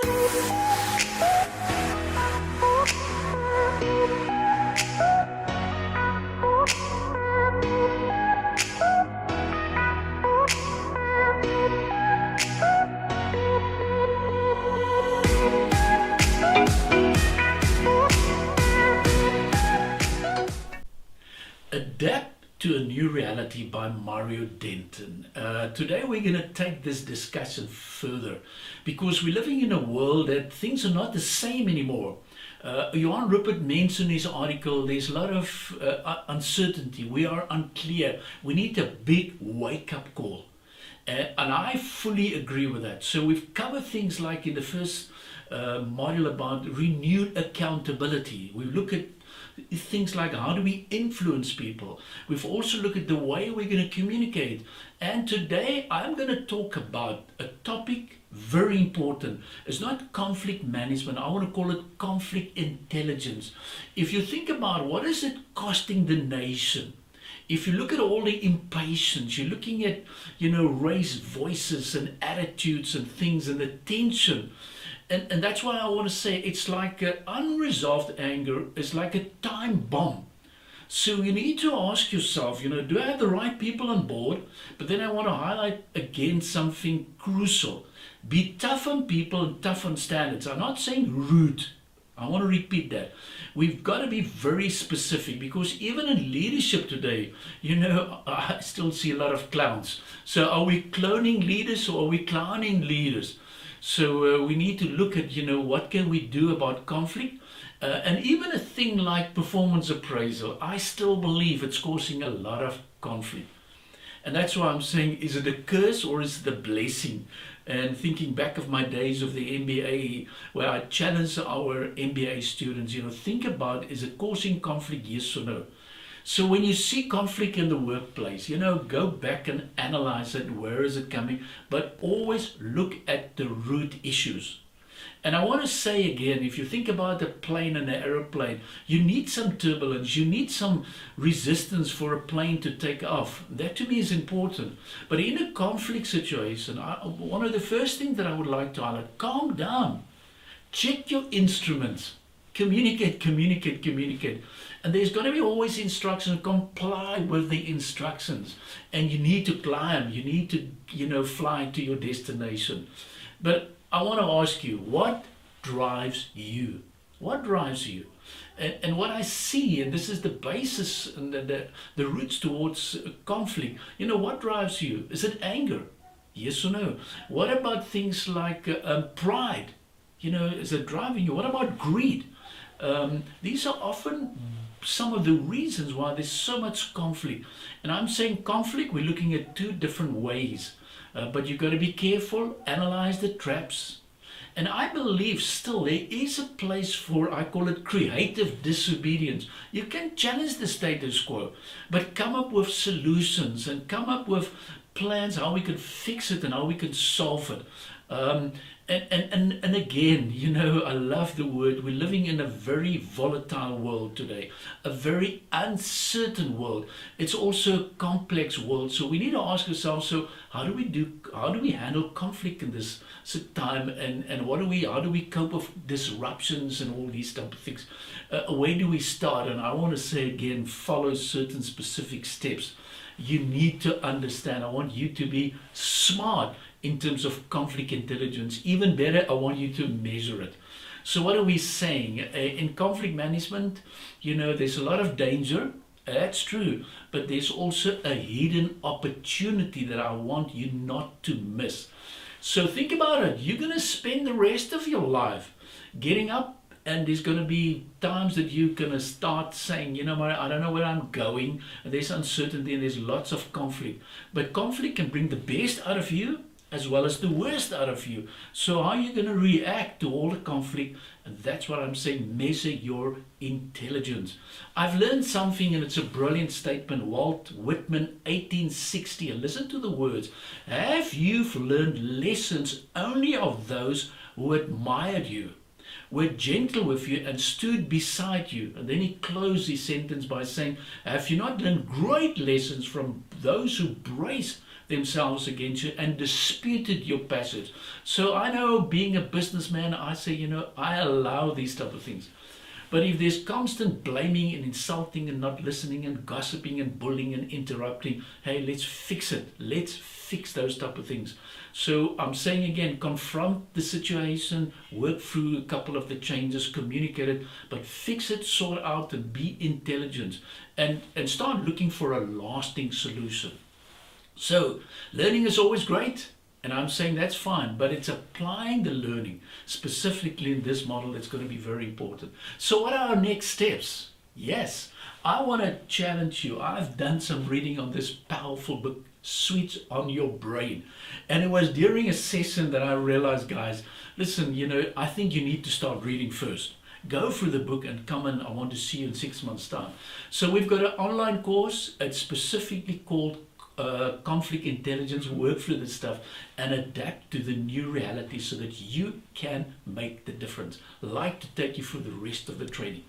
Adapt to a New Reality by Mario Denton. Today we're going to take this discussion further because we're living in a world that things are not the same anymore. Johan Rupert mentioned in his article there's a lot of uncertainty. We are unclear. We need a big wake-up call. And I fully agree with that. So we've covered things like in the first module about renewed accountability. We look at things like how do we influence people. We've also looked at the way we're going to communicate. And today I'm going to talk about a topic very important. It's not conflict management. I want to call it conflict intelligence. If you think about what is it costing the nation, if you look at all the impatience, you're looking at, raised voices and attitudes and things and the tension. And that's why I want to say it's like unresolved anger is like a time bomb. So you need to ask yourself, do I have the right people on board? But then I want to highlight again something crucial. Be tough on people and tough on standards. I'm not saying rude. I want to repeat that. We've got to be very specific because even in leadership today, I still see a lot of clowns. So are we cloning leaders or are we clowning leaders? So we need to look at, what can we do about conflict? And even a thing like performance appraisal, I still believe it's causing a lot of conflict. And that's why I'm saying, is it a curse or is it a blessing? And thinking back of my days of the MBA, where I challenge our MBA students, think about, is it causing conflict, yes or no? So when you see conflict in the workplace, go back and analyze it. Where is it coming? But always look at the root issues. And I want to say again, if you think about a plane and an aeroplane, you need some turbulence, you need some resistance for a plane to take off. That to me is important. But in a conflict situation, one of the first things that I would like to highlight, calm down. Check your instruments. Communicate. And there's going to be always instructions. Comply with the instructions. And you need to climb. You need to, fly to your destination. But I want to ask you, what drives you? What drives you? And what I see, and this is the basis and the roots towards conflict, what drives you? Is it anger? Yes or no? What about things like pride? Is it driving you? What about greed? These are often some of the reasons why there's so much conflict. And I'm saying conflict, we're looking at two different ways. But you've got to be careful, analyze the traps. And I believe still there is a place for, I call it creative disobedience. You can challenge the status quo, but come up with solutions and come up with plans how we can fix it and how we can solve it. And again, I love the word. We're living in a very volatile world today, a very uncertain world. It's also a complex world. So we need to ask ourselves, so how do we handle conflict in this time? And how do we cope with disruptions and all these type of things? Where do we start? And I want to say again, follow certain specific steps. You need to understand. I want you to be smart in terms of conflict intelligence. Even better, I want you to measure it. So what are we saying? In conflict management, there's a lot of danger. That's true. But there's also a hidden opportunity that I want you not to miss. So think about it. You're going to spend the rest of your life getting up, and there's going to be times that you're going to start saying, I don't know where I'm going. And there's uncertainty and there's lots of conflict. But conflict can bring the best out of you as well as the worst out of you. So how are you going to react to all the conflict? And that's what I'm saying, measure your intelligence. I've learned something, and it's a brilliant statement. Walt Whitman, 1860, and listen to the words. Have you learned lessons only of those who admired you, were gentle with you, and stood beside you? And then he closed his sentence by saying, have you not learned great lessons from those who braced themselves against you and disputed your passage. So I know, being a businessman, I say, I allow these type of things. But if there's constant blaming and insulting and not listening and gossiping and bullying and interrupting, hey, let's fix it. Let's fix those type of things. So I'm saying again, confront the situation, work through a couple of the changes, communicate it, but fix it, sort out, and be intelligent, and start looking for a lasting solution. So learning is always great. And I'm saying that's fine, but it's applying the learning specifically in this model that's going to be very important. So what are our next steps? Yes, I want to challenge you. I've done some reading on this powerful book, Switch on Your Brain. And it was during a session that I realized, guys, listen, I think you need to start reading first. Go through the book and come and I want to see you in 6 months' time. So we've got an online course. It's specifically called conflict intelligence. Work through this stuff and adapt to the new reality so that you can make the difference. I'd like to take you through the rest of the training.